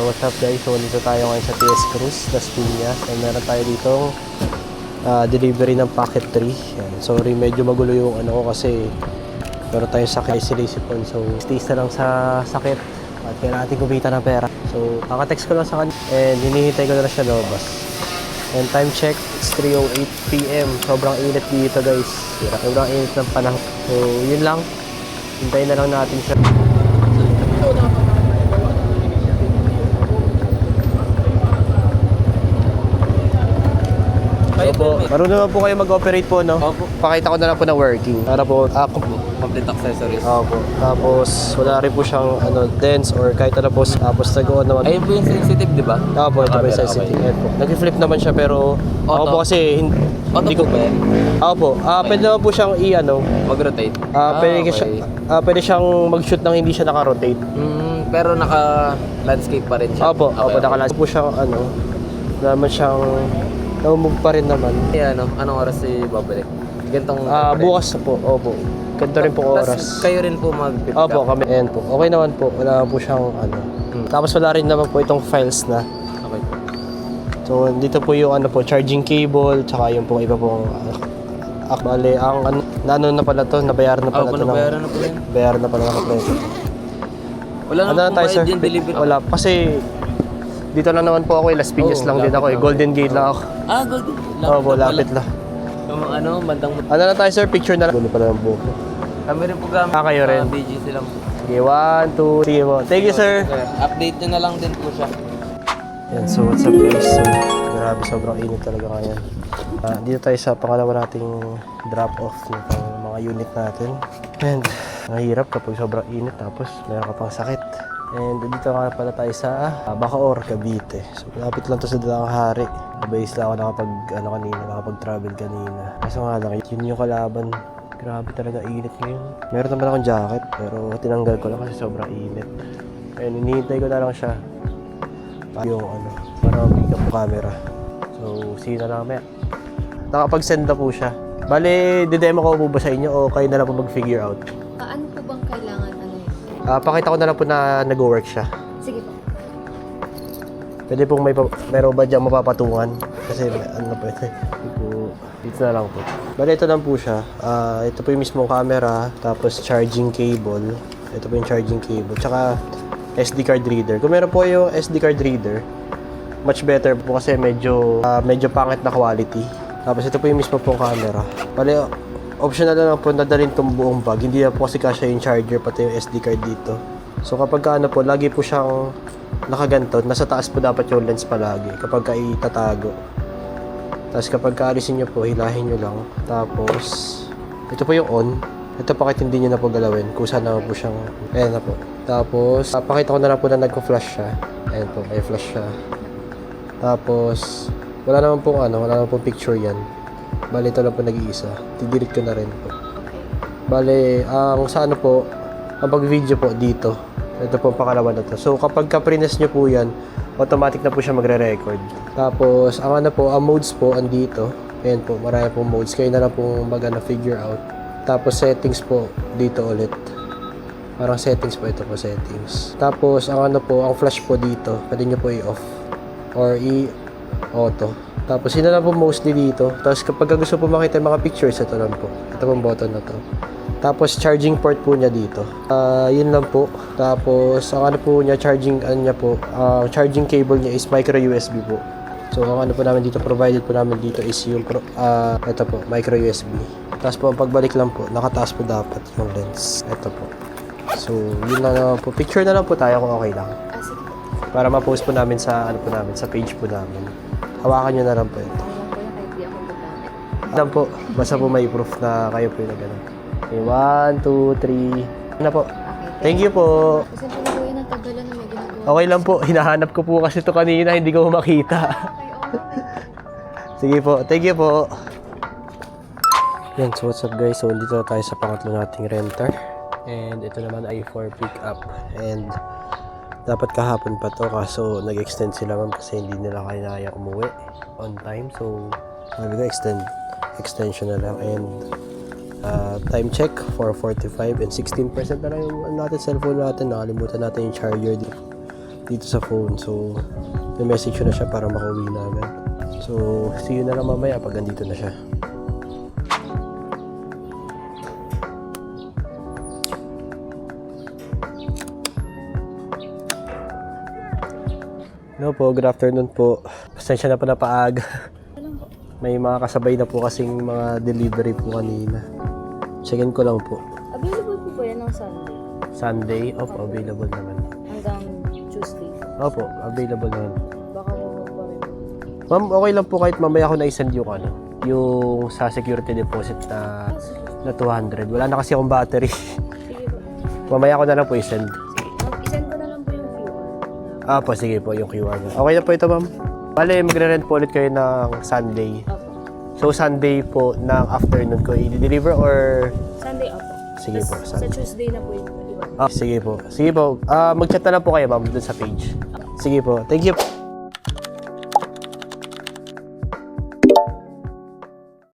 So what's up guys, so dito tayo ngayon sa TS Cruz, Las Piñas. And meron tayo ditong delivery ng packet 3. Yan. Sorry, medyo magulo yung ano ko kasi meron tayong sakit, sinisipon. So stays na lang sa sakit at kailangan natin kumita ng pera. So kaka-text ko lang sa kanya and hinihintay ko na lang siya lumabas. And time check, it's 3:08 PM. Sobrang init dito guys. Sobrang init ng panahon. So yun lang, hintayin na lang natin siya. Opo, marunong naman po kayo mag-operate po, no? Opo. Pakita ko na lang po na working. Para po, Complete accessories. opo. Tapos, wala rin po siyang dents or kahit ano po. Tapos, nag-on naman. Ayun po yung sensitive, di ba? Opo, ito po yung Camera, sensitive. okay. Ayan po. Nag-flip naman siya pero ako Auto. po kasi Auto po ba yan? Opo, pwede naman po siyang Mag-rotate? pwede siyang mag-shoot nang hindi siya naka-rotate. Pero naka-landscape pa rin siya? Opo, nakalas po siyang naman siyang naumog pa rin naman. Anong oras si babalik? Gantong Bukas po, opo. Ganito rin po oras. Tapos kayo rin po mag-pick up? Opo, kami. Ayan po. Okay naman po. Wala po siyang Tapos wala rin naman po itong files na. Okay po. So, dito po yung charging cable, tsaka yung pong iba pong bale, ang na pala to, nabayaran na pala to. Nabayaran na po yan? Bayaran na pala ng kompleto. Wala Ano naman na tayo, po sir? bayad yung delivery? Wala. Kasi, dito lang naman po ako, Las Piñas lang din ako. Golden Gate lang ako. Golden. Opo, lapit lang. Yung bandang... Ano na tayo, sir? Picture na lang. Gulo pala ng buhok. Kami rin po gamit. Kayo rin? BGC lang po. Okay, 1, 2, 3 mo. Thank you, sir. Update nyo na lang din po siya. Yan, so what's up guys? So, grabe, sobrang init talaga ngayon. Dito tayo sa pangalawa nating drop-off nitong mga unit natin. And, mahirap kapag sobrang init tapos meron ka pang sakit. And dito nga pala tayo sa Bacoor, Cavite. So, malapit lang to sa Dalang Hari. Mabais lang ako nakapag-travel kanina. Kaso nga lang, yun yung kalaban. Grabe talaga init ngayon. Meron naman akong jacket pero tinanggal ko lang kasi sobrang init. Ayun, hinihintay ko na lang siya. Yung para mag-pick up camera. So, see na lang maya. Nakapag-send na po siya. Bale, didemo ko po ba sa inyo o kayo na lang po mag-figure out? Ano po bang kailangan Pakita ko na lang po na nag-work siya. Sige po. Pwede pong meron ba dyan mapapatungan? Kasi pwede. Dito na lang po. Bale, ito lang po siya. Ito po yung mismong camera, tapos charging cable. Ito po yung charging cable. Tsaka SD card reader. Kung meron po yung SD card reader, much better po kasi medyo pangit na quality. Tapos ito po yung mismo pong camera. Bale, optional na lang po na dalhin itong buong bag. Hindi na po kasi kasya yung charger pati yung SD card dito. So kapag po, lagi po siyang nakaganto. Nasa taas po dapat yung lens palagi kapag itatago. Tapos kapag kaalisin nyo po, hilahin nyo lang. Tapos, ito po yung on. Ito pakit hindi nyo na po galawin. Kusa naman po siyang, ayan na po. Tapos, pakita ko na lang po na nagko-flash siya. Ayan po, may flash siya. Tapos, wala naman pong picture yan. Bale, ito lang po nag-iisa. Didelete ko na rin po. Bale, ang pag-video po dito. Ito po ang pakalawa na to. So, kapag ka-prines nyo po yan, automatic na po siya magre-record. Tapos, ang modes po, andito. Ayan po, marami pong modes. Kayo na lang po figure out. Tapos, settings po, dito ulit. Parang settings po, ito po settings. Tapos, ang flash po dito, pwede nyo po i-off. Or i-auto. Tapos, yun na lang po mostly dito. Tapos, kapag gusto po makita yung mga pictures, ito lang po. Ito pong button na to. Tapos, charging port po niya dito. Yun lang po. Tapos, ang charging cable niya is micro USB po. So, ang po namin dito, provided po namin dito is yung, ito po, micro USB. Tapos po, ang pagbalik lang po, nakataas po dapat yung lens. Ito po. So, yun na lang po. Picture na lang po tayo kung okay lang. Sige po. Para ma-post po namin sa, sa page po namin. Hawakan nyo na lang po ito. Ayan po yung kahit di ako gagamit. Lang po, basta po may proof na kayo po yung nagano. Okay, 1, 2, 3. Ano po? Okay. Thank you po. Kasi po po yun natagalan na may ginagawa. Okay lang po, hinahanap ko po kasi ito kanina, hindi ko makita. Okay. Sige po, thank you po. Yan, so what's up guys? So, dito na tayo sa pangatlo nating renter. And ito naman ay for pick up. And dapat kahapon pa to kaso nag-extend sila man kasi hindi nila kaya umuwi on time. So, sabi ko extension na lang. And time check 4:45 and 16% na lang yung natin cellphone natin. Nakalimutan natin yung charger dito. dito sa phone. So, may message ko na siya para makauwi na agad. So, see you na lang mamaya pag andito na siya. Hello po, good afternoon po. Pasensya na po na paaga. May mga kasabay na po kasing mga delivery po kanina. Check-in ko lang po. Available po ba yan ng Sunday? Sunday, opo, available naman. Hanggang Tuesday? Opo, available naman. Baka mo pa rin. Ma'am, okay lang po kahit mamaya ako na-send yung ano, yung sa security deposit na 200. Wala na kasi akong battery. Sige po. Mamaya ko na lang po i-send. Isend ko na lang po yung QR. Po, sige po, yung QR niya. Okay na po ito, ma'am. Bale, magre-rent po ulit kayo ng Sunday. Opo. So, Sunday po ng afternoon ko i-deliver or... Sunday opo. Sige po, Sa Sunday. Tuesday na po yung iba. Sige po. Sige po. Mag-chat na lang po kayo, ma'am, dun sa page. Sige po. Thank you.